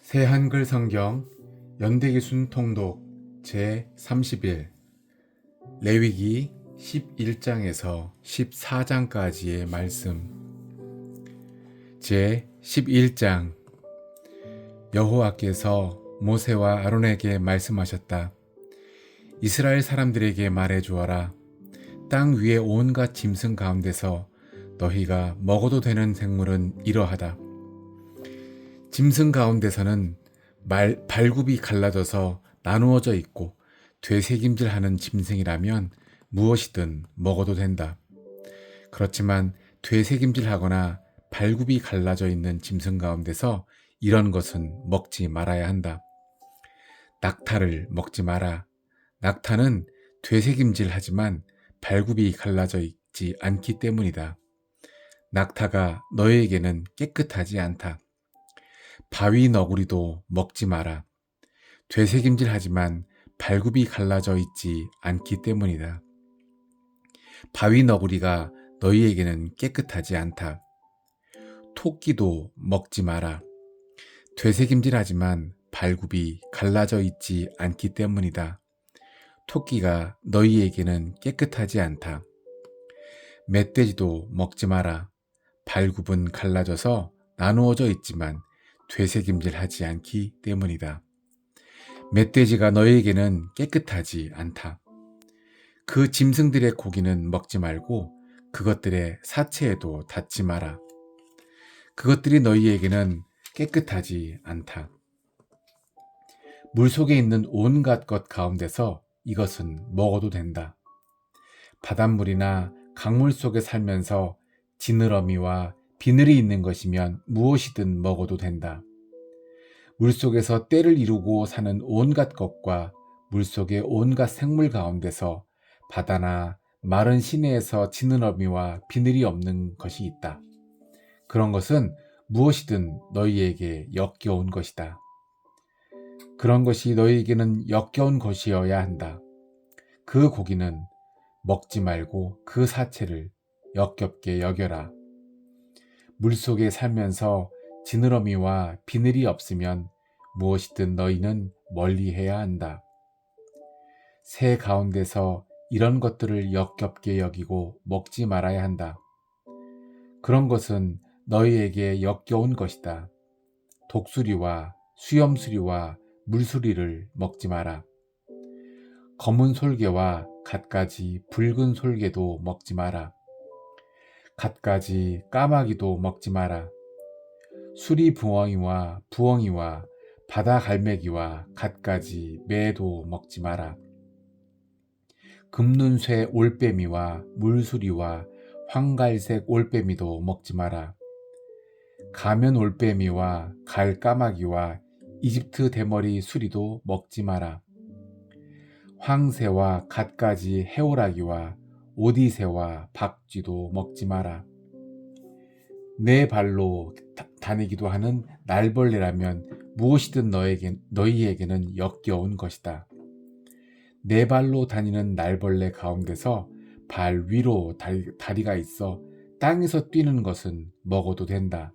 새 한글 성경 연대기순 통독 제30일 레위기 11장에서 14장까지의 말씀. 제11장. 여호와께서 모세와 아론에게 말씀하셨다. 이스라엘 사람들에게 말해 주어라. 땅 위의 온갖 짐승 가운데서 너희가 먹어도 되는 생물은 이러하다. 짐승 가운데서는 발굽이 갈라져서 나누어져 있고 되새김질하는 짐승이라면 무엇이든 먹어도 된다. 그렇지만 되새김질하거나 발굽이 갈라져 있는 짐승 가운데서 이런 것은 먹지 말아야 한다. 낙타를 먹지 마라. 낙타는 되새김질하지만 발굽이 갈라져 있지 않기 때문이다. 낙타가 너희에게는 깨끗하지 않다. 바위 너구리도 먹지 마라. 되새김질하지만 발굽이 갈라져 있지 않기 때문이다. 바위 너구리가 너희에게는 깨끗하지 않다. 토끼도 먹지 마라. 되새김질하지만 발굽이 갈라져 있지 않기 때문이다. 토끼가 너희에게는 깨끗하지 않다. 멧돼지도 먹지 마라. 발굽은 갈라져서 나누어져 있지만 되새김질하지 않기 때문이다. 멧돼지가 너희에게는 깨끗하지 않다. 그 짐승들의 고기는 먹지 말고 그것들의 사체에도 닿지 마라. 그것들이 너희에게는 깨끗하지 않다. 물속에 있는 온갖 것 가운데서 이것은 먹어도 된다. 바닷물이나 강물 속에 살면서 지느러미와 비늘이 있는 것이면 무엇이든 먹어도 된다. 물속에서 떼를 이루고 사는 온갖 것과 물속의 온갖 생물 가운데서 바다나 마른 시내에서 지느러미와 비늘이 없는 것이 있다. 그런 것은 무엇이든 너희에게 역겨운 것이다. 그런 것이 너희에게는 역겨운 것이어야 한다. 그 고기는 먹지 말고 그 사체를 역겹게 여겨라. 물속에 살면서 지느러미와 비늘이 없으면 무엇이든 너희는 멀리해야 한다. 새 가운데서 이런 것들을 역겹게 여기고 먹지 말아야 한다. 그런 것은 너희에게 역겨운 것이다. 독수리와 수염수리와 물수리를 먹지 마라. 검은 솔개와 갖가지 붉은 솔개도 먹지 마라. 갖가지 까마귀도 먹지 마라. 수리 부엉이와 바다 갈매기와 갖가지 매도 먹지 마라. 금눈쇠 올빼미와 물수리와 황갈색 올빼미도 먹지 마라. 가면 올빼미와 갈까마귀와 이집트 대머리 수리도 먹지 마라. 황새와 갖가지 해오라기와 오디새와 박쥐도 먹지 마라. 네 발로 다니기도 하는 날벌레라면 무엇이든 너희에게는 역겨운 것이다. 네 발로 다니는 날벌레 가운데서 발 위로 다리가 있어 땅에서 뛰는 것은 먹어도 된다.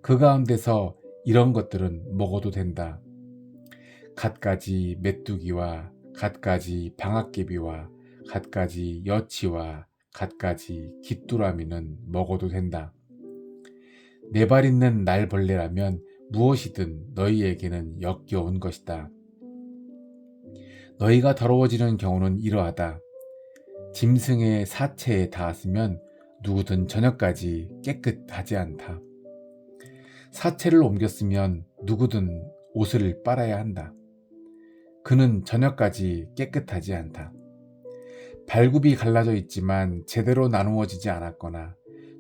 그 가운데서 이런 것들은 먹어도 된다. 갖가지 메뚜기와 갖가지 방앗개비와 갖가지 여치와 갖가지 귀뚜라미는 먹어도 된다. 네 발 있는 날벌레라면 무엇이든 너희에게는 역겨운 것이다. 너희가 더러워지는 경우는 이러하다. 짐승의 사체에 닿았으면 누구든 저녁까지 깨끗하지 않다. 사체를 옮겼으면 누구든 옷을 빨아야 한다. 그는 저녁까지 깨끗하지 않다. 발굽이 갈라져 있지만 제대로 나누어지지 않았거나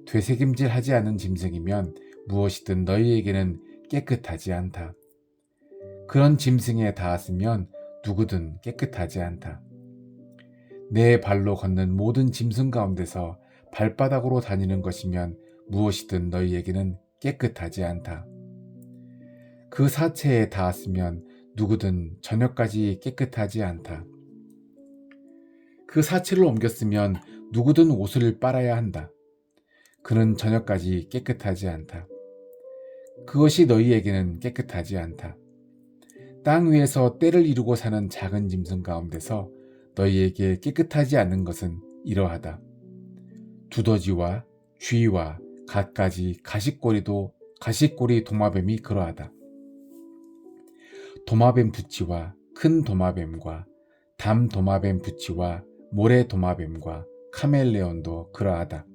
되새김질하지 않은 짐승이면 무엇이든 너희에게는 깨끗하지 않다. 그런 짐승에 닿았으면 누구든 깨끗하지 않다. 내 발로 걷는 모든 짐승 가운데서 발바닥으로 다니는 것이면 무엇이든 너희에게는 깨끗하지 않다. 그 사체에 닿았으면 누구든 저녁까지 깨끗하지 않다. 그 사체를 옮겼으면 누구든 옷을 빨아야 한다. 그는 저녁까지 깨끗하지 않다. 그것이 너희에게는 깨끗하지 않다. 땅 위에서 때를 이루고 사는 작은 짐승 가운데서 너희에게 깨끗하지 않은 것은 이러하다. 두더지와 쥐와 갖가지 가시꼬리 도마뱀이 그러하다. 도마뱀 부치와 큰 도마뱀과 담 도마뱀 부치와 모래 도마뱀과 카멜레온도 그러하다.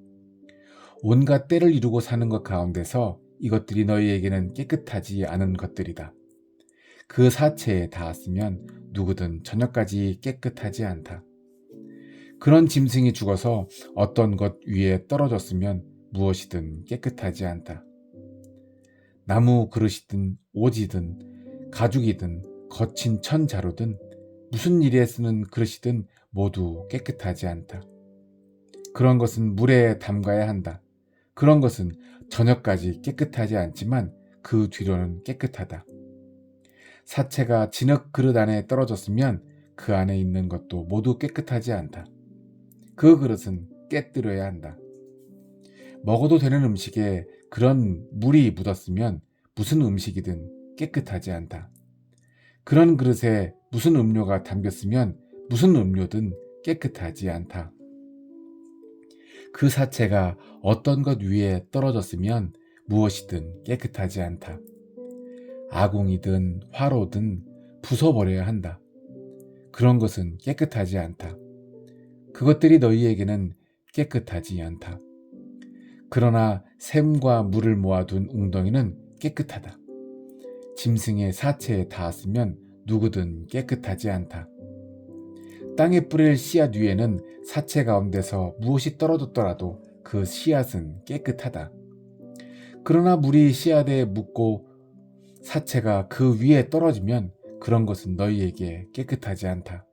온갖 때를 이루고 사는 것 가운데서 이것들이 너희에게는 깨끗하지 않은 것들이다. 그 사체에 닿았으면 누구든 저녁까지 깨끗하지 않다. 그런 짐승이 죽어서 어떤 것 위에 떨어졌으면 무엇이든 깨끗하지 않다. 나무 그릇이든 오지든 가죽이든 거친 천자루든 무슨 일에 쓰는 그릇이든 모두 깨끗하지 않다. 그런 것은 물에 담가야 한다. 그런 것은 저녁까지 깨끗하지 않지만 그 뒤로는 깨끗하다. 사체가 진흙 그릇 안에 떨어졌으면 그 안에 있는 것도 모두 깨끗하지 않다. 그 그릇은 깨뜨려야 한다. 먹어도 되는 음식에 그런 물이 묻었으면 무슨 음식이든 깨끗하지 않다. 그런 그릇에 무슨 음료가 담겼으면 무슨 음료든 깨끗하지 않다. 그 사체가 어떤 것 위에 떨어졌으면 무엇이든 깨끗하지 않다. 아궁이든 화로든 부숴버려야 한다. 그런 것은 깨끗하지 않다. 그것들이 너희에게는 깨끗하지 않다. 그러나 샘과 물을 모아둔 웅덩이는 깨끗하다. 짐승의 사체에 닿았으면 누구든 깨끗하지 않다. 땅에 뿌릴 씨앗 위에는 사체 가운데서 무엇이 떨어졌더라도 그 씨앗은 깨끗하다. 그러나 물이 씨앗에 묻고 사체가 그 위에 떨어지면 그런 것은 너희에게 깨끗하지 않다.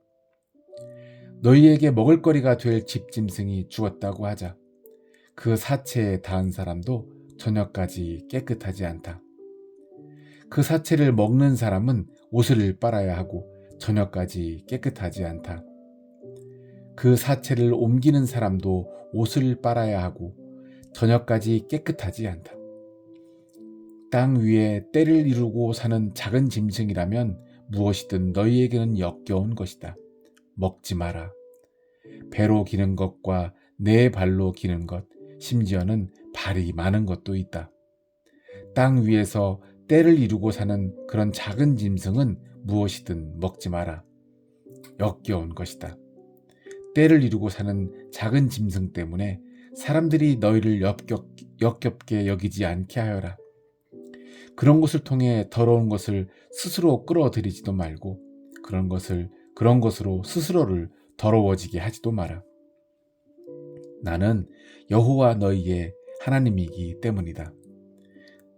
너희에게 먹을거리가 될 집짐승이 죽었다고 하자. 그 사체에 닿은 사람도 저녁까지 깨끗하지 않다. 그 사체를 먹는 사람은 옷을 빨아야 하고 저녁까지 깨끗하지 않다. 그 사체를 옮기는 사람도 옷을 빨아야 하고 저녁까지 깨끗하지 않다. 땅 위에 때를 이루고 사는 작은 짐승이라면 무엇이든 너희에게는 역겨운 것이다. 먹지 마라. 배로 기는 것과 네 발로 기는 것, 심지어는 발이 많은 것도 있다. 땅 위에서 때를 이루고 사는 그런 작은 짐승은 무엇이든 먹지 마라. 역겨운 것이다. 때를 이루고 사는 작은 짐승 때문에 사람들이 너희를 역겹게 여기지 않게 하여라. 그런 것을 통해 더러운 것을 스스로 끌어들이지도 말고 그런 것으로 스스로를 더러워지게 하지도 마라. 나는 여호와 너희의 하나님이기 때문이다.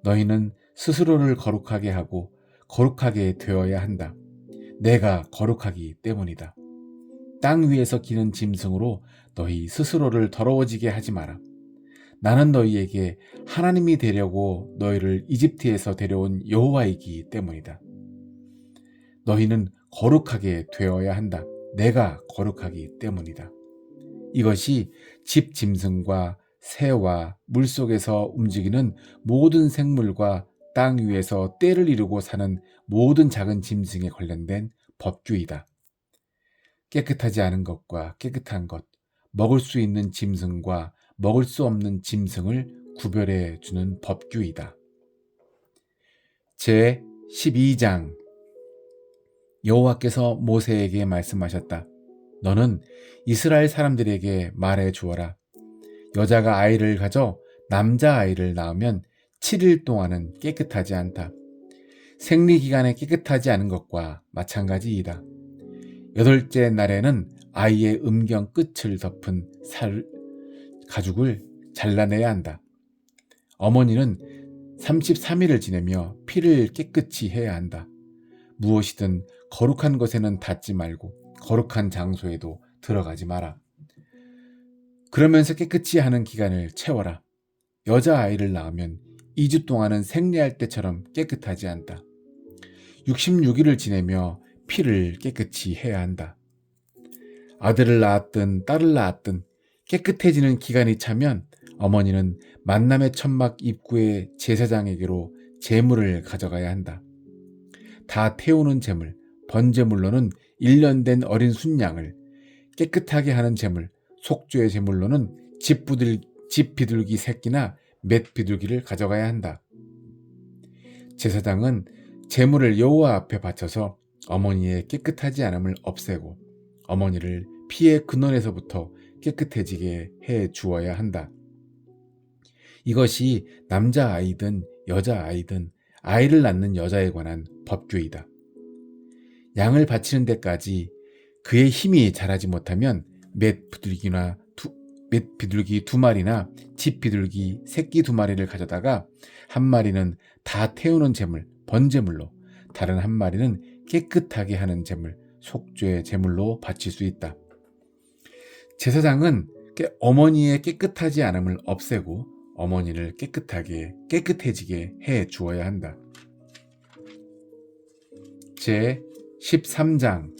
너희는 스스로를 거룩하게 하고 거룩하게 되어야 한다. 내가 거룩하기 때문이다. 땅 위에서 기는 짐승으로 너희 스스로를 더러워지게 하지 마라. 나는 너희에게 하나님이 되려고 너희를 이집트에서 데려온 여호와이기 때문이다. 너희는 거룩하게 되어야 한다. 내가 거룩하기 때문이다. 이것이 집 짐승과 새와 물속에서 움직이는 모든 생물과 땅 위에서 때를 이루고 사는 모든 작은 짐승에 관련된 법규이다. 깨끗하지 않은 것과 깨끗한 것, 먹을 수 있는 짐승과 먹을 수 없는 짐승을 구별해 주는 법규이다. 제 12장 여호와께서 모세에게 말씀하셨다. 너는 이스라엘 사람들에게 말해 주어라. 여자가 아이를 가져 남자아이를 낳으면 7일 동안은 깨끗하지 않다. 생리기간에 깨끗하지 않은 것과 마찬가지이다. 8째 날에는 아이의 음경 끝을 덮은 가죽을 잘라내야 한다. 어머니는 33일을 지내며 피를 깨끗이 해야 한다. 무엇이든 거룩한 것에는 닿지 말고 거룩한 장소에도 들어가지 마라. 그러면서 깨끗이 하는 기간을 채워라. 여자아이를 낳으면 2주 동안은 생리할 때처럼 깨끗하지 않다. 66일을 지내며 피를 깨끗이 해야 한다. 아들을 낳았든 딸을 낳았든 깨끗해지는 기간이 차면 어머니는 만남의 천막 입구의 제사장에게로 제물을 가져가야 한다. 다 태우는 제물, 번제물로는 1년 된 어린 순양을, 깨끗하게 하는 제물, 속죄의 제물로는 집 비둘기 새끼나 맷 비둘기를 가져가야 한다. 제사장은 제물을 여호와 앞에 바쳐서 어머니의 깨끗하지 않음을 없애고 어머니를 피의 근원에서부터 깨끗해지게 해 주어야 한다. 이것이 남자아이든 여자아이든 아이를 낳는 여자에 관한 법규이다. 양을 바치는 데까지 그의 힘이 자라지 못하면 맷 비둘기 2마리나 집 비둘기 새끼 2마리를 가져다가 한 마리는 다 태우는 제물, 번제물로, 다른 한 마리는 깨끗하게 하는 제물, 속죄 제물로 바칠 수 있다. 제사장은 어머니의 깨끗하지 않음을 없애고 어머니를 깨끗해지게 해 주어야 한다. 제 13장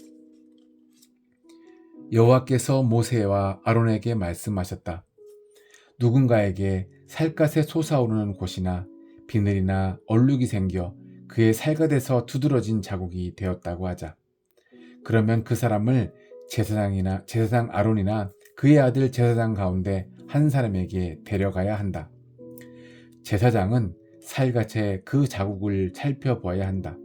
여호와께서 모세와 아론에게 말씀하셨다. 누군가에게 살갗에 솟아오르는 곳이나 비늘이나 얼룩이 생겨 그의 살갗에서 두드러진 자국이 되었다고 하자. 그러면 그 사람을 제사장 아론이나 그의 아들 제사장 가운데 한 사람에게 데려가야 한다. 제사장은 살갗의 그 자국을 살펴보아야 한다.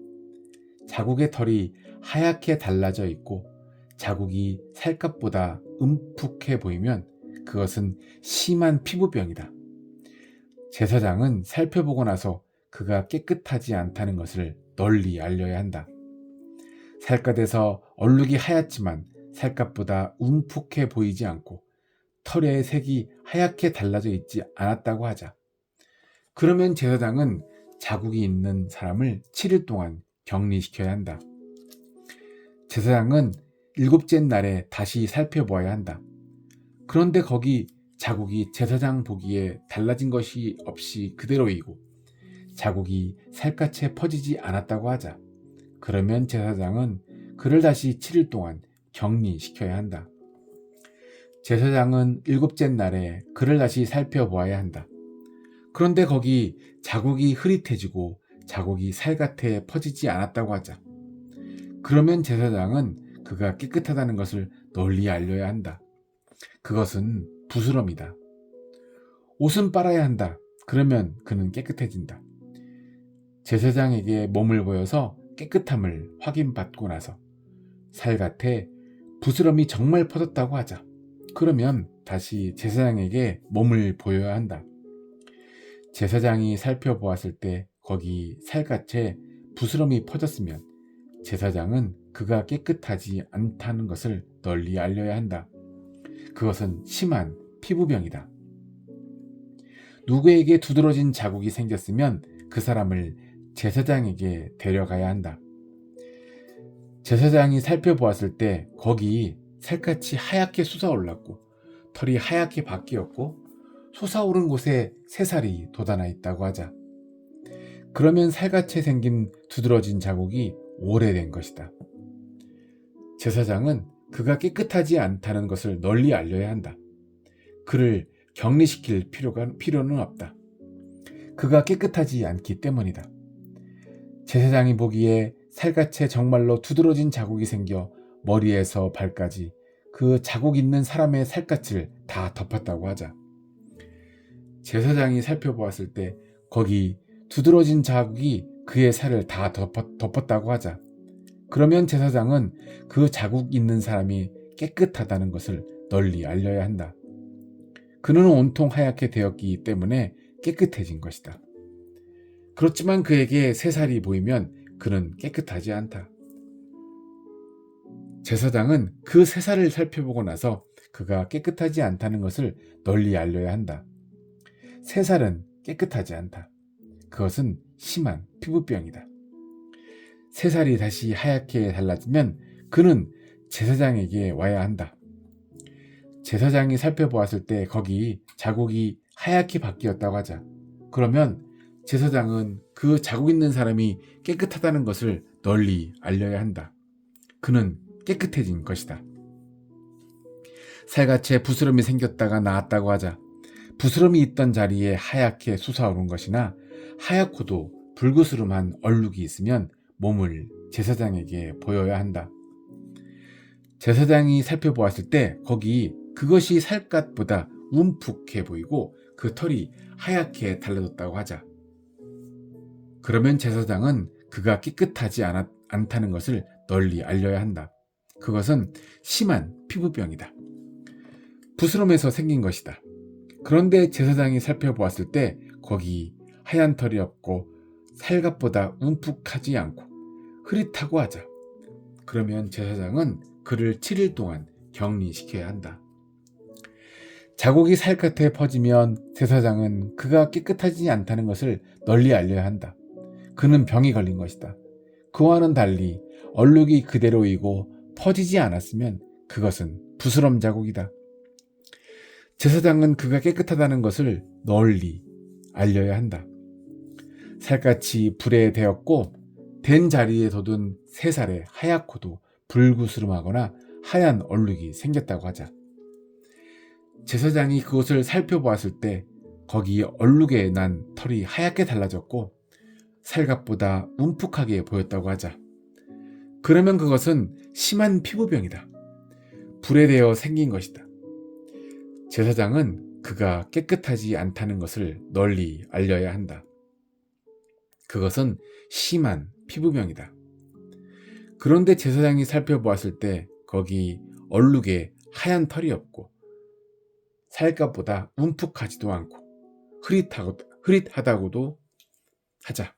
자국의 털이 하얗게 달라져 있고 자국이 살갗보다 움푹해 보이면 그것은 심한 피부병이다. 제사장은 살펴보고 나서 그가 깨끗하지 않다는 것을 널리 알려야 한다. 살갗에서 얼룩이 하얗지만 살갗보다 움푹해 보이지 않고 털의 색이 하얗게 달라져 있지 않았다고 하자. 그러면 제사장은 자국이 있는 사람을 7일 동안 격리시켜야 한다. 제사장은 7째 날에 다시 살펴보아야 한다. 그런데 거기 자국이 제사장 보기에 달라진 것이 없이 그대로이고 자국이 살갗에 퍼지지 않았다고 하자. 그러면 제사장은 그를 다시 7일 동안 격리시켜야 한다. 제사장은 7째 날에 그를 다시 살펴보아야 한다. 그런데 거기 자국이 흐릿해지고 자국이 살갗에 퍼지지 않았다고 하자. 그러면 제사장은 그가 깨끗하다는 것을 널리 알려야 한다. 그것은 부스럼이다. 옷은 빨아야 한다. 그러면 그는 깨끗해진다. 제사장에게 몸을 보여서 깨끗함을 확인받고 나서 살갗에 부스럼이 정말 퍼졌다고 하자. 그러면 다시 제사장에게 몸을 보여야 한다. 제사장이 살펴보았을 때 거기 살갗에 부스럼이 퍼졌으면 제사장은 그가 깨끗하지 않다는 것을 널리 알려야 한다. 그것은 심한 피부병이다. 누구에게 두드러진 자국이 생겼으면 그 사람을 제사장에게 데려가야 한다. 제사장이 살펴보았을 때 거기 살갗이 하얗게 솟아올랐고 털이 하얗게 바뀌었고 솟아오른 곳에 새살이 돋아나 있다고 하자. 그러면 살갗에 생긴 두드러진 자국이 오래된 것이다. 제사장은 그가 깨끗하지 않다는 것을 널리 알려야 한다. 그를 격리시킬 필요는 없다. 그가 깨끗하지 않기 때문이다. 제사장이 보기에 살갗에 정말로 두드러진 자국이 생겨 머리에서 발까지 그 자국 있는 사람의 살갗을 다 덮었다고 하자. 제사장이 살펴보았을 때 거기 두드러진 자국이 그의 살을 다 덮었다고 하자. 그러면 제사장은 그 자국 있는 사람이 깨끗하다는 것을 널리 알려야 한다. 그는 온통 하얗게 되었기 때문에 깨끗해진 것이다. 그렇지만 그에게 새살이 보이면 그는 깨끗하지 않다. 제사장은 그 새살을 살펴보고 나서 그가 깨끗하지 않다는 것을 널리 알려야 한다. 새살은 깨끗하지 않다. 그것은 심한 피부병이다. 새살이 다시 하얗게 달라지면 그는 제사장에게 와야 한다. 제사장이 살펴보았을 때 거기 자국이 하얗게 바뀌었다고 하자. 그러면 제사장은 그 자국 있는 사람이 깨끗하다는 것을 널리 알려야 한다. 그는 깨끗해진 것이다. 살갗에 부스럼이 생겼다가 나았다고 하자. 부스럼이 있던 자리에 하얗게 솟아오른 것이나 하얗고도 불구스름한 얼룩이 있으면 몸을 제사장에게 보여야 한다. 제사장이 살펴보았을 때 거기 그것이 살갗보다 움푹해 보이고 그 털이 하얗게 달라졌다고 하자. 그러면 제사장은 그가 깨끗하지 않다는 것을 널리 알려야 한다. 그것은 심한 피부병이다. 부스럼에서 생긴 것이다. 그런데 제사장이 살펴보았을 때 거기 하얀 털이 없고 살갗보다 움푹하지 않고 흐릿하고 하자. 그러면 제사장은 그를 7일 동안 격리시켜야 한다. 자국이 살갗에 퍼지면 제사장은 그가 깨끗하지 않다는 것을 널리 알려야 한다. 그는 병이 걸린 것이다. 그와는 달리 얼룩이 그대로이고 퍼지지 않았으면 그것은 부스럼 자국이다. 제사장은 그가 깨끗하다는 것을 널리 알려야 한다. 살갗이 불에 데었고 된 자리에 돋은 새살에 하얗고도 불구스름하거나 하얀 얼룩이 생겼다고 하자. 제사장이 그것을 살펴보았을 때 거기 얼룩에 난 털이 하얗게 달라졌고 살갗보다 움푹하게 보였다고 하자. 그러면 그것은 심한 피부병이다. 불에 대어 생긴 것이다. 제사장은 그가 깨끗하지 않다는 것을 널리 알려야 한다. 그것은 심한 피부병이다. 그런데 제사장이 살펴보았을 때 거기 얼룩에 하얀 털이 없고 살갗보다 움푹하지도 않고 흐릿하다고도 하자.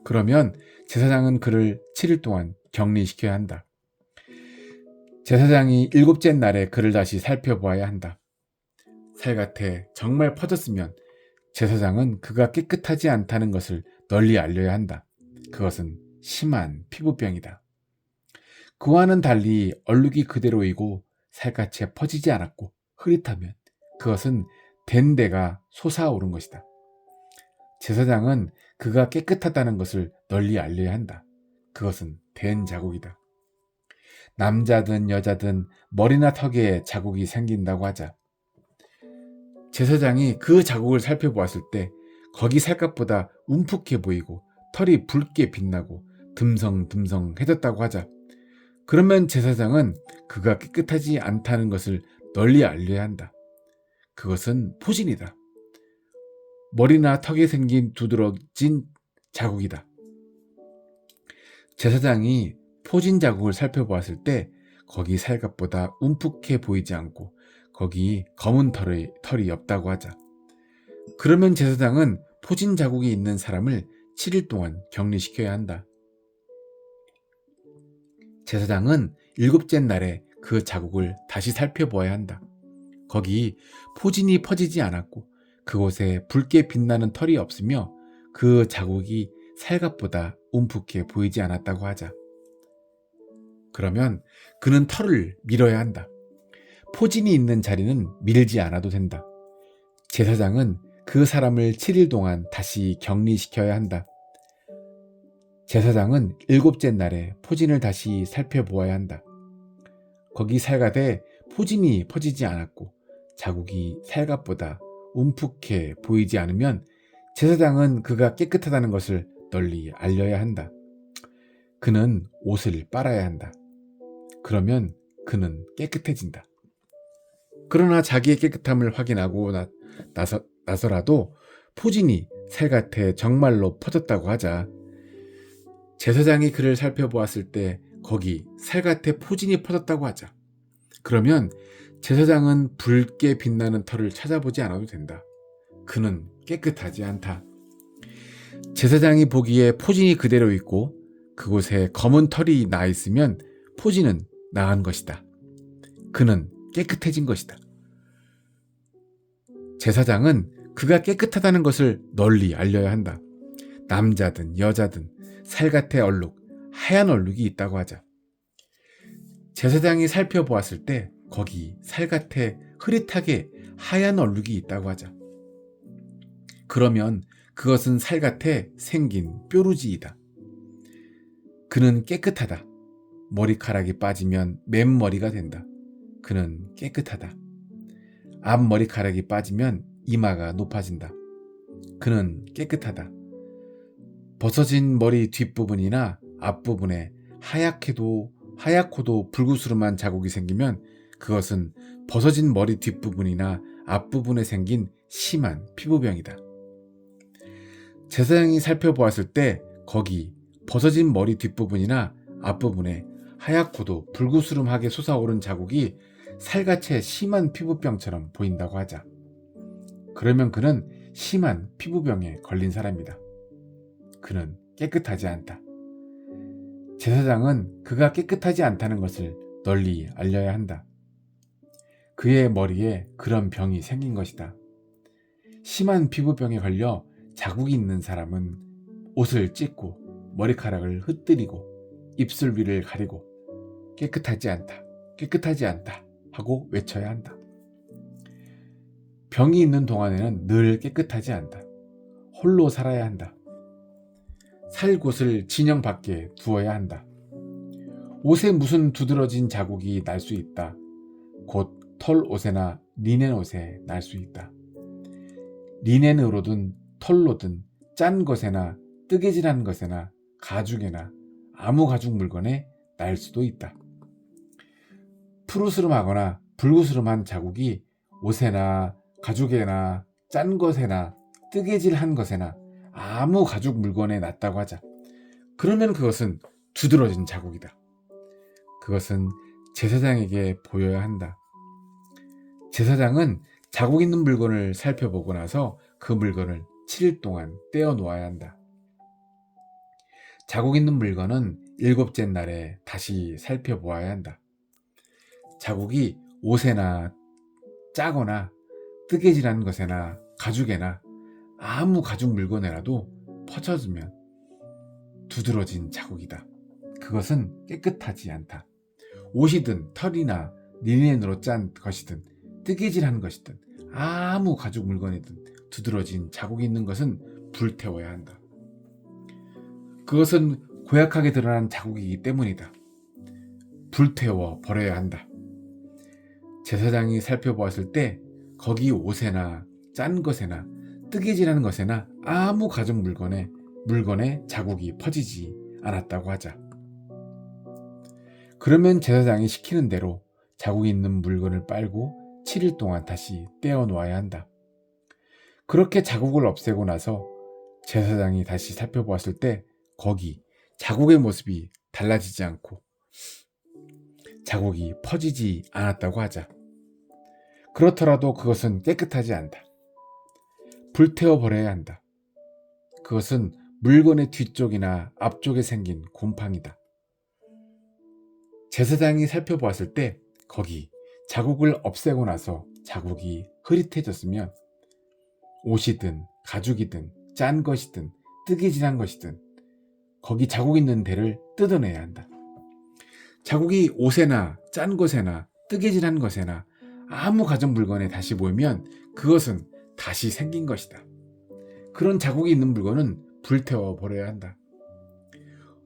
그러면 제사장은 그를 7일 동안 격리시켜야 한다. 제사장이 7째 날에 그를 다시 살펴보아야 한다. 살갗에 정말 퍼졌으면 제사장은 그가 깨끗하지 않다는 것을 널리 알려야 한다. 그것은 심한 피부병이다. 그와는 달리 얼룩이 그대로이고 살갗에 퍼지지 않았고 흐릿하면 그것은 된 데가 솟아오른 것이다. 제사장은 그가 깨끗하다는 것을 널리 알려야 한다. 그것은 된 자국이다. 남자든 여자든 머리나 턱에 자국이 생긴다고 하자. 제사장이 그 자국을 살펴보았을 때 거기 살갗보다 움푹해 보이고 털이 붉게 빛나고 듬성듬성해졌다고 하자. 그러면 제사장은 그가 깨끗하지 않다는 것을 널리 알려야 한다. 그것은 포진이다. 머리나 턱에 생긴 두드러진 자국이다. 제사장이 포진 자국을 살펴보았을 때 거기 살갗보다 움푹해 보이지 않고 거기 검은 털이 없다고 하자. 그러면 제사장은 포진 자국이 있는 사람을 7일 동안 격리시켜야 한다. 제사장은 7째 날에 그 자국을 다시 살펴보아야 한다. 거기 포진이 퍼지지 않았고 그곳에 붉게 빛나는 털이 없으며 그 자국이 살갗보다 움푹해 보이지 않았다고 하자. 그러면 그는 털을 밀어야 한다. 포진이 있는 자리는 밀지 않아도 된다. 제사장은 그 사람을 7일 동안 다시 격리시켜야 한다. 제사장은 7째 날에 포진을 다시 살펴보아야 한다. 거기 살갗에 포진이 퍼지지 않았고 자국이 살갗보다 움푹해 보이지 않으면 제사장은 그가 깨끗하다는 것을 널리 알려야 한다. 그는 옷을 빨아야 한다. 그러면 그는 깨끗해진다. 그러나 자기의 깨끗함을 확인하고 나서라도 포진이 살갗에 정말로 퍼졌다고 하자. 제사장이 그를 살펴보았을 때 거기 살갗에 포진이 퍼졌다고 하자. 그러면 제사장은 붉게 빛나는 털을 찾아보지 않아도 된다. 그는 깨끗하지 않다. 제사장이 보기에 포진이 그대로 있고 그곳에 검은 털이 나 있으면 포진은 나은 것이다. 그는 깨끗해진 것이다. 제사장은 그가 깨끗하다는 것을 널리 알려야 한다. 남자든 여자든 살갗에 얼룩, 하얀 얼룩이 있다고 하자. 제사장이 살펴보았을 때 거기 살갗에 흐릿하게 하얀 얼룩이 있다고 하자. 그러면 그것은 살갗에 생긴 뾰루지이다. 그는 깨끗하다. 머리카락이 빠지면 맨머리가 된다. 그는 깨끗하다. 앞머리카락이 빠지면 이마가 높아진다. 그는 깨끗하다. 벗어진 머리 뒷부분이나 앞부분에 하얗고도 불구스름한 자국이 생기면 그것은 벗어진 머리 뒷부분이나 앞부분에 생긴 심한 피부병이다. 제사장이 살펴보았을 때 거기 벗어진 머리 뒷부분이나 앞부분에 하얗고도 불구스름하게 솟아오른 자국이 살갗의 심한 피부병처럼 보인다고 하자. 그러면 그는 심한 피부병에 걸린 사람이다. 그는 깨끗하지 않다. 제사장은 그가 깨끗하지 않다는 것을 널리 알려야 한다. 그의 머리에 그런 병이 생긴 것이다. 심한 피부병에 걸려 자국이 있는 사람은 옷을 찢고 머리카락을 흩뜨리고 입술 위를 가리고 깨끗하지 않다 하고 외쳐야 한다. 병이 있는 동안에는 늘 깨끗하지 않다. 홀로 살아야 한다. 살 곳을 진영 밖에 두어야 한다. 옷에 무슨 두드러진 자국이 날 수 있다. 곧 털옷에나 리넨 옷에 날 수 있다. 리넨으로든 털로든 짠 것에나 뜨개질한 것에나 가죽에나 아무 가죽 물건에 날 수도 있다. 푸르스름하거나 불구스름한 자국이 옷에나 가죽에나 짠 것에나 뜨개질한 것에나 아무 가죽 물건에 났다고 하자. 그러면 그것은 두드러진 자국이다. 그것은 제사장에게 보여야 한다. 제사장은 자국 있는 물건을 살펴보고 나서 그 물건을 7일 동안 떼어 놓아야 한다. 자국 있는 물건은 7째 날에 다시 살펴보아야 한다. 자국이 옷에나 짜거나 뜨개질한 것에나 가죽에나 아무 가죽 물건에라도 퍼져지면 두드러진 자국이다. 그것은 깨끗하지 않다. 옷이든 털이나 리넨으로 짠 것이든 뜨개질한 것이든 아무 가죽 물건이든 두드러진 자국이 있는 것은 불태워야 한다. 그것은 고약하게 드러난 자국이기 때문이다. 불태워 버려야 한다. 제사장이 살펴보았을 때 거기 옷에나 짠 것에나 뜨개질한 것에나 아무 가죽 물건에 자국이 퍼지지 않았다고 하자. 그러면 제사장이 시키는 대로 자국이 있는 물건을 빨고 7일 동안 다시 떼어 놓아야 한다. 그렇게 자국을 없애고 나서 제사장이 다시 살펴보았을 때 거기 자국의 모습이 달라지지 않고 자국이 퍼지지 않았다고 하자. 그렇더라도 그것은 깨끗하지 않다. 불태워 버려야 한다. 그것은 물건의 뒤쪽이나 앞쪽에 생긴 곰팡이다. 제사장이 살펴보았을 때 거기 자국을 없애고 나서 자국이 흐릿해졌으면 옷이든 가죽이든 짠 것이든 뜨개질한 것이든 거기 자국 있는 데를 뜯어내야 한다. 자국이 옷에나 짠 것에나 뜨개질한 것에나 아무 가죽 물건에 다시 보이면 그것은 다시 생긴 것이다. 그런 자국이 있는 물건은 불태워 버려야 한다.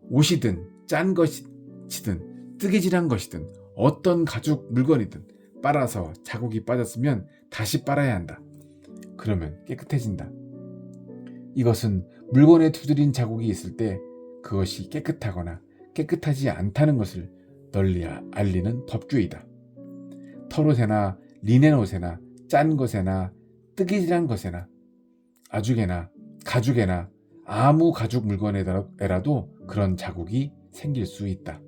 옷이든 짠 것이든 뜨개질한 것이든 어떤 가죽 물건이든 빨아서 자국이 빠졌으면 다시 빨아야 한다. 그러면 깨끗해진다. 이것은 물건에 두드린 자국이 있을 때 그것이 깨끗하거나 깨끗하지 않다는 것을 널리 알리는 법규이다. 털옷에나 리넨 옷에나 짠 것에나 뜨개질한 것에나 아죽에나 가죽에나 아무 가죽 물건에라도 그런 자국이 생길 수 있다.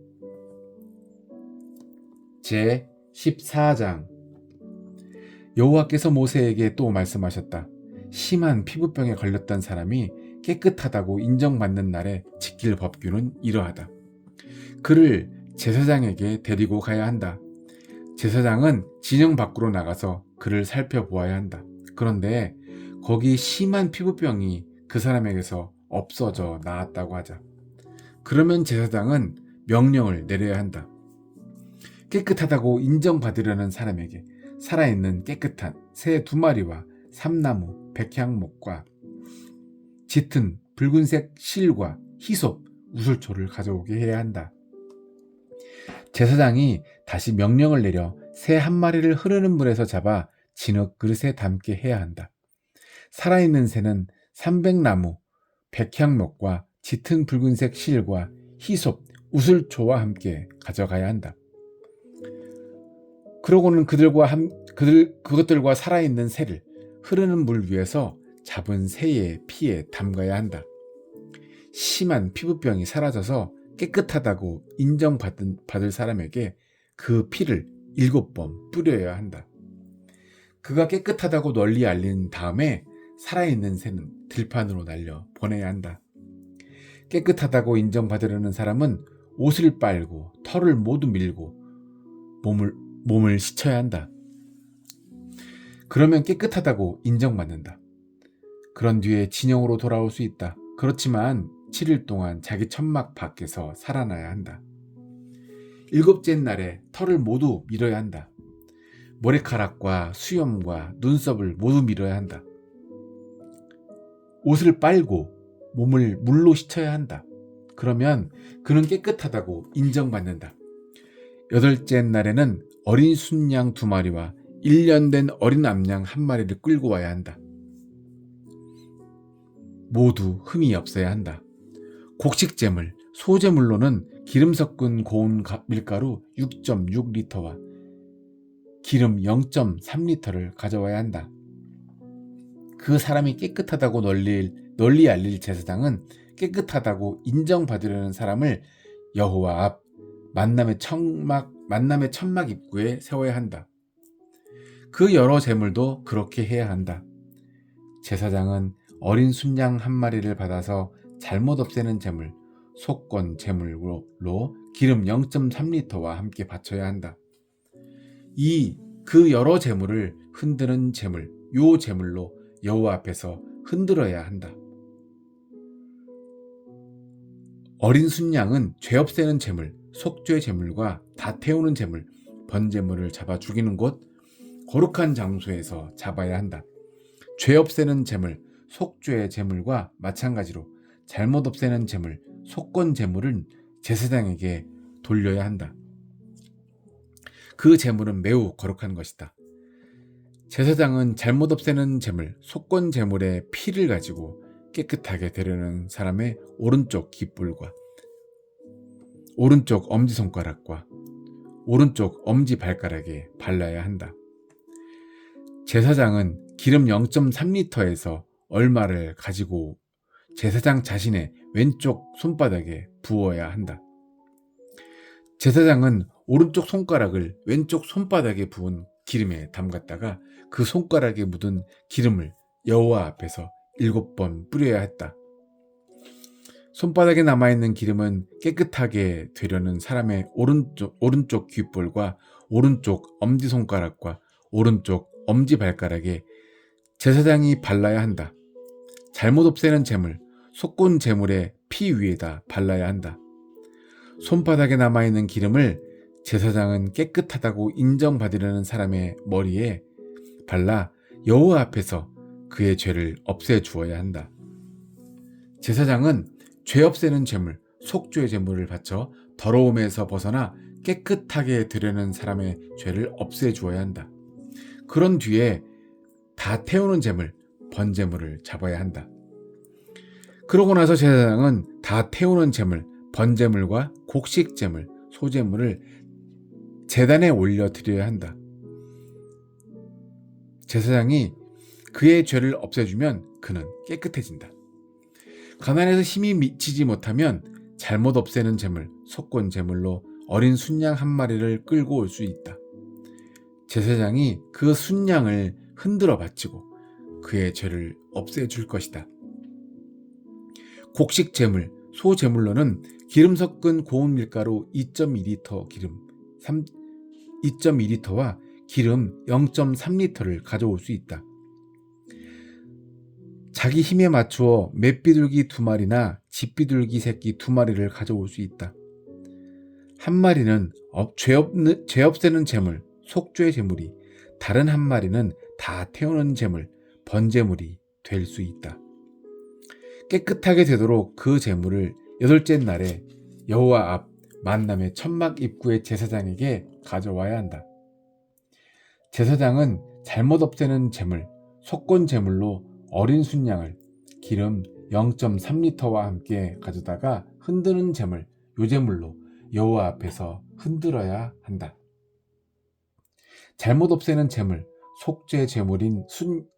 제 14장 여호와께서 모세에게 또 말씀하셨다. 심한 피부병에 걸렸던 사람이 깨끗하다고 인정받는 날에 지킬 법규는 이러하다. 그를 제사장에게 데리고 가야 한다. 제사장은 진영 밖으로 나가서 그를 살펴보아야 한다. 그런데 거기 심한 피부병이 그 사람에게서 없어져 나았다고 하자. 그러면 제사장은 명령을 내려야 한다. 깨끗하다고 인정받으려는 사람에게 살아있는 깨끗한 새 2마리와 삼나무, 백향목과 짙은 붉은색 실과 히솝, 우슬초를 가져오게 해야 한다. 제사장이 다시 명령을 내려 새 1마리를 흐르는 물에서 잡아 진흙 그릇에 담게 해야 한다. 살아있는 새는 300나무, 백향목과 짙은 붉은색 실과 히솝, 우슬초와 함께 가져가야 한다. 그러고는 그것들과 살아있는 새를 흐르는 물 위에서 잡은 새의 피에 담가야 한다. 심한 피부병이 사라져서 깨끗하다고 인정받을 사람에게 그 피를 7번 뿌려야 한다. 그가 깨끗하다고 널리 알린 다음에 살아있는 새는 들판으로 날려 보내야 한다. 깨끗하다고 인정받으려는 사람은 옷을 빨고 털을 모두 밀고 몸을 씻어야 한다. 그러면 깨끗하다고 인정받는다. 그런 뒤에 진영으로 돌아올 수 있다. 그렇지만 7일 동안 자기 천막 밖에서 살아나야 한다. 7째 날에 털을 모두 밀어야 한다. 머리카락과 수염과 눈썹을 모두 밀어야 한다. 옷을 빨고 몸을 물로 씻어야 한다. 그러면 그는 깨끗하다고 인정받는다. 8째 날에는 어린 순양 2마리와 1년 된 어린 암양 1마리를 끌고 와야 한다. 모두 흠이 없어야 한다. 곡식제물, 소제물로는 기름 섞은 고운 밀가루 6.6리터와 기름 0.3리터를 가져와야 한다. 그 사람이 깨끗하다고 널리 알릴 제사장은 깨끗하다고 인정받으려는 사람을 여호와 앞 만남의 천막 입구에 세워야 한다. 그 여러 제물도 그렇게 해야 한다. 제사장은 어린 순양 1마리를 받아서 잘못 없애는 제물, 속건 제물로 기름 0.3리터와 함께 바쳐야 한다. 그 여러 제물을 흔드는 제물, 요 제물로 여호와 앞에서 흔들어야 한다. 어린 순양은 죄 없애는 제물, 속죄 제물과 다 태우는 제물, 번제물을 잡아 죽이는 곳, 거룩한 장소에서 잡아야 한다. 죄 없애는 제물, 속죄 제물과 마찬가지로 잘못 없애는 제물, 속건 제물은 제사장에게 돌려야 한다. 그 제물은 매우 거룩한 것이다. 제사장은 잘못 없애는 제물, 속건 제물의 피를 가지고 깨끗하게 되려는 사람의 오른쪽 깃불과 오른쪽 엄지손가락과 오른쪽 엄지발가락에 발라야 한다. 제사장은 기름 0.3리터에서 얼마를 가지고 제사장 자신의 왼쪽 손바닥에 부어야 한다. 제사장은 오른쪽 손가락을 왼쪽 손바닥에 부은 기름에 담갔다가 그 손가락에 묻은 기름을 여호와 앞에서 7번 뿌려야 했다. 손바닥에 남아있는 기름은 깨끗하게 되려는 사람의 오른쪽 귓볼과 오른쪽 엄지손가락과 오른쪽 엄지발가락에 제사장이 발라야 한다. 잘못 없애는 제물, 속건 제물의 피 위에다 발라야 한다. 손바닥에 남아있는 기름을 제사장은 깨끗하다고 인정받으려는 사람의 머리에 발라 여호와 앞에서 그의 죄를 없애주어야 한다. 제사장은 죄 없애는 제물, 속죄 제물을 바쳐 더러움에서 벗어나 깨끗하게 되려는 사람의 죄를 없애주어야 한다. 그런 뒤에 다 태우는 제물, 번제물을 잡아야 한다. 그러고 나서 제사장은 다 태우는 제물, 번제물과 곡식 제물, 소제물을 제단에 올려 드려야 한다. 제사장이 그의 죄를 없애주면 그는 깨끗해진다. 가난해서 힘이 미치지 못하면 잘못 없애는 제물, 속건 제물로 어린 순양 1마리를 끌고 올 수 있다. 제사장이 그 순양을 흔들어 바치고 그의 죄를 없애줄 것이다. 곡식 제물, 소 제물로는 기름 섞은 고운 밀가루 2.2리터 기름 2.2리터와 기름 0.3리터를 가져올 수 있다. 자기 힘에 맞추어 맷비둘기 2마리나 집비둘기 새끼 2마리를 가져올 수 있다. 1마리는 죄 없애는 제물, 속죄 제물이, 다른 1마리는 다 태우는 제물, 번제물이 될 수 있다. 깨끗하게 되도록 그 제물을 8째 날에 여호와 앞 만남의 천막 입구의 제사장에게 가져와야 한다. 제사장은 잘못 없애는 제물, 속건 제물로 어린 순양을 기름 0.3리터와 함께 가져다가 흔드는 재물, 요제물로 여호와 앞에서 흔들어야 한다. 잘못 없애는 재물, 속죄 재물인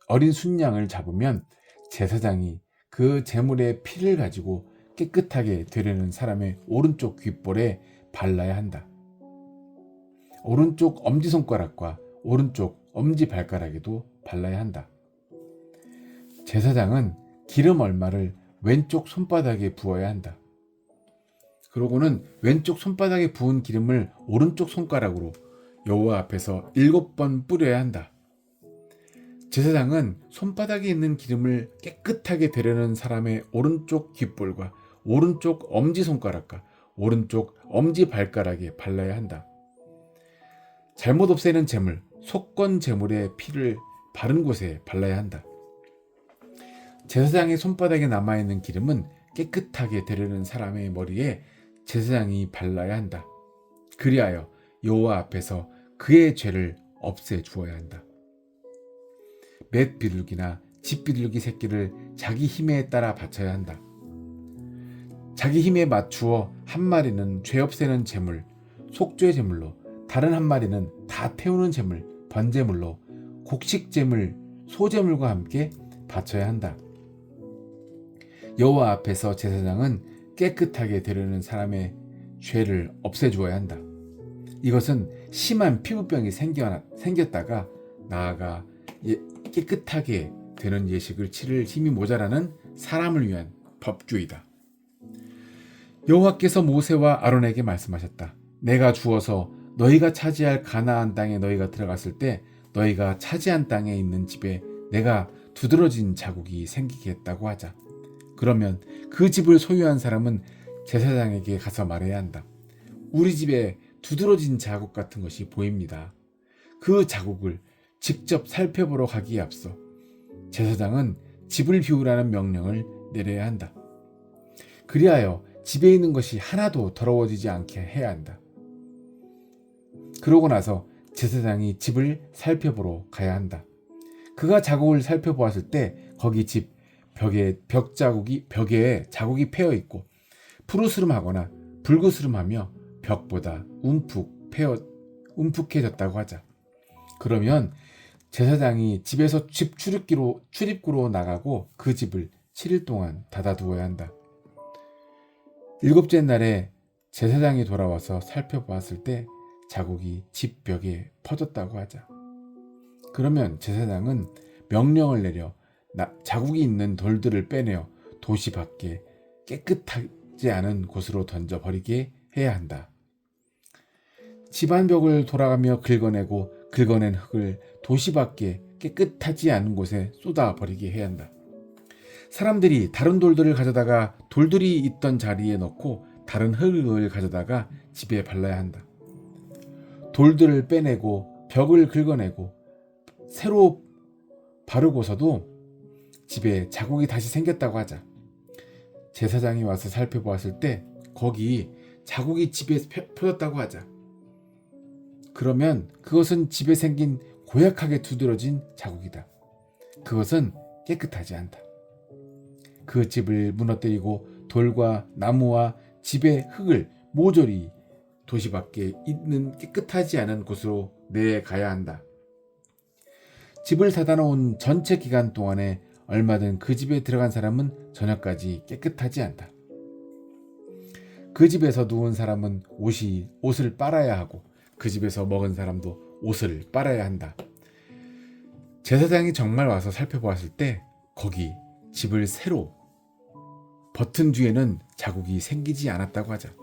어린 순양을 잡으면 제사장이 그 재물의 피를 가지고 깨끗하게 되려는 사람의 오른쪽 귓볼에 발라야 한다. 오른쪽 엄지손가락과 오른쪽 엄지발가락에도 발라야 한다. 제사장은 기름 얼마를 왼쪽 손바닥에 부어야 한다. 그러고는 왼쪽 손바닥에 부은 기름을 오른쪽 손가락으로 여호와 앞에서 7번 뿌려야 한다. 제사장은 손바닥에 있는 기름을 깨끗하게 되려는 사람의 오른쪽 귓볼과 오른쪽 엄지손가락과 오른쪽 엄지발가락에 발라야 한다. 잘못 없애는 재물, 속건 재물의 피를 바른 곳에 발라야 한다. 제사장의 손바닥에 남아있는 기름은 깨끗하게 되려는 사람의 머리에 제사장이 발라야 한다. 그리하여 여호와 앞에서 그의 죄를 없애 주어야 한다. 맷 비둘기나 집 비둘기 새끼를 자기 힘에 따라 바쳐야 한다. 자기 힘에 맞추어 한 마리는 죄 없애는 제물, 속죄 제물로, 다른 한 마리는 다 태우는 제물, 번제물로, 곡식 제물, 소제물과 함께 바쳐야 한다. 여호와 앞에서 제사장은 깨끗하게 되려는 사람의 죄를 없애주어야 한다. 이것은 심한 피부병이 생겼다가 나아가 깨끗하게 되는 예식을 치를 힘이 모자라는 사람을 위한 법규이다. 여호와께서 모세와 아론에게 말씀하셨다. 내가 주어서 너희가 차지할 가나안 땅에 너희가 들어갔을 때 너희가 차지한 땅에 있는 집에 내가 두드러진 자국이 생기게 했다고 하자. 그러면 그 집을 소유한 사람은 제사장에게 가서 말해야 한다. 우리 집에 두드러진 자국 같은 것이 보입니다. 그 자국을 직접 살펴보러 가기에 앞서 제사장은 집을 비우라는 명령을 내려야 한다. 그리하여 집에 있는 것이 하나도 더러워지지 않게 해야 한다. 그러고 나서 제사장이 집을 살펴보러 가야 한다. 그가 자국을 살펴보았을 때 거기 집 벽에 자국이 패여 있고 푸르스름하거나 붉으스름하며 벽보다 움푹해졌다고 하자. 그러면 제사장이 집에서 집 출입구로 나가고 그 집을 7일 동안 닫아두어야 한다. 7째 날에 제사장이 돌아와서 살펴보았을 때 자국이 집 벽에 퍼졌다고 하자. 그러면 제사장은 명령을 내려 자국이 있는 돌들을 빼내어 도시 밖에 깨끗하지 않은 곳으로 던져버리게 해야 한다. 집안 벽을 돌아가며 긁어낸 흙을 도시 밖에 깨끗하지 않은 곳에 쏟아버리게 해야 한다. 사람들이 다른 돌들을 가져다가 돌들이 있던 자리에 넣고 다른 흙을 가져다가 집에 발라야 한다. 돌들을 빼내고 벽을 긁어내고 새로 바르고서도 집에 자국이 다시 생겼다고 하자. 제사장이 와서 살펴보았을 때 거기 자국이 집에 펴졌다고 하자. 그러면 그것은 집에 생긴 고약하게 두드러진 자국이다. 그것은 깨끗하지 않다. 그 집을 무너뜨리고 돌과 나무와 집의 흙을 모조리 도시 밖에 있는 깨끗하지 않은 곳으로 내가야 한다. 집을 닫아놓은 전체 기간 동안에 얼마든 그 집에 들어간 사람은 저녁까지 깨끗하지 않다. 그 집에서 누운 사람은 옷을 빨아야 하고 그 집에서 먹은 사람도 옷을 빨아야 한다. 제사장이 정말 와서 살펴보았을 때 거기 집을 새로 버튼 뒤에는 자국이 생기지 않았다고 하자.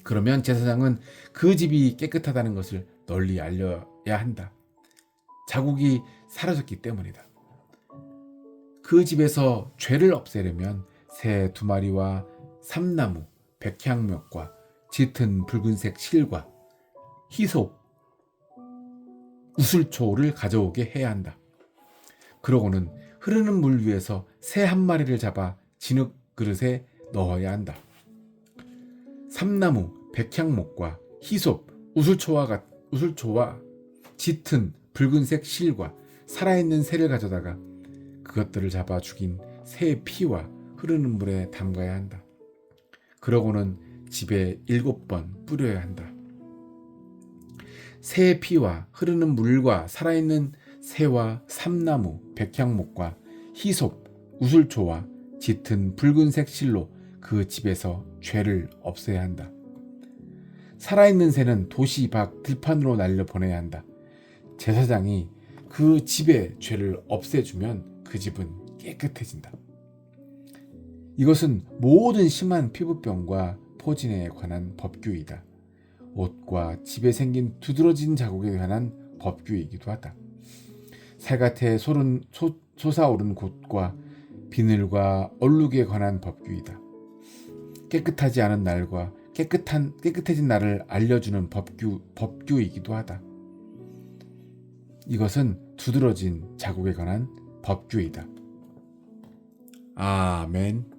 그러면 제사장은 그 집이 깨끗하다는 것을 널리 알려야 한다. 자국이 사라졌기 때문이다. 그 집에서 죄를 없애려면 새 2마리와 삼나무, 백향목과 짙은 붉은색 실과 히솝, 우슬초를 가져오게 해야 한다. 그러고는 흐르는 물 위에서 새 1마리를 잡아 진흙 그릇에 넣어야 한다. 삼나무, 백향목과 히솝, 우슬초와 짙은 붉은색 실과 살아있는 새를 가져다가 그것들을 잡아 죽인 새의 피와 흐르는 물에 담가야 한다. 그러고는 집에 7번 뿌려야 한다. 새의 피와 흐르는 물과 살아있는 새와 삼나무, 백향목과 히솝, 우슬초와 짙은 붉은색 실로 그 집에서 죄를 없애야 한다. 살아있는 새는 도시 밖 들판으로 날려보내야 한다. 제사장이 그 집의 죄를 없애주면 그 집은 깨끗해진다. 이것은 모든 심한 피부병과 포진에 관한 법규이다. 옷과 집에 생긴 두드러진 자국에 관한 법규이기도 하다. 살갗에 솟아오른 곳과 비늘과 얼룩에 관한 법규이다. 깨끗하지 않은 날과 깨끗해진 날을 알려주는 법규이기도 하다. 이것은 두드러진 자국에 관한 법규이다. 아멘.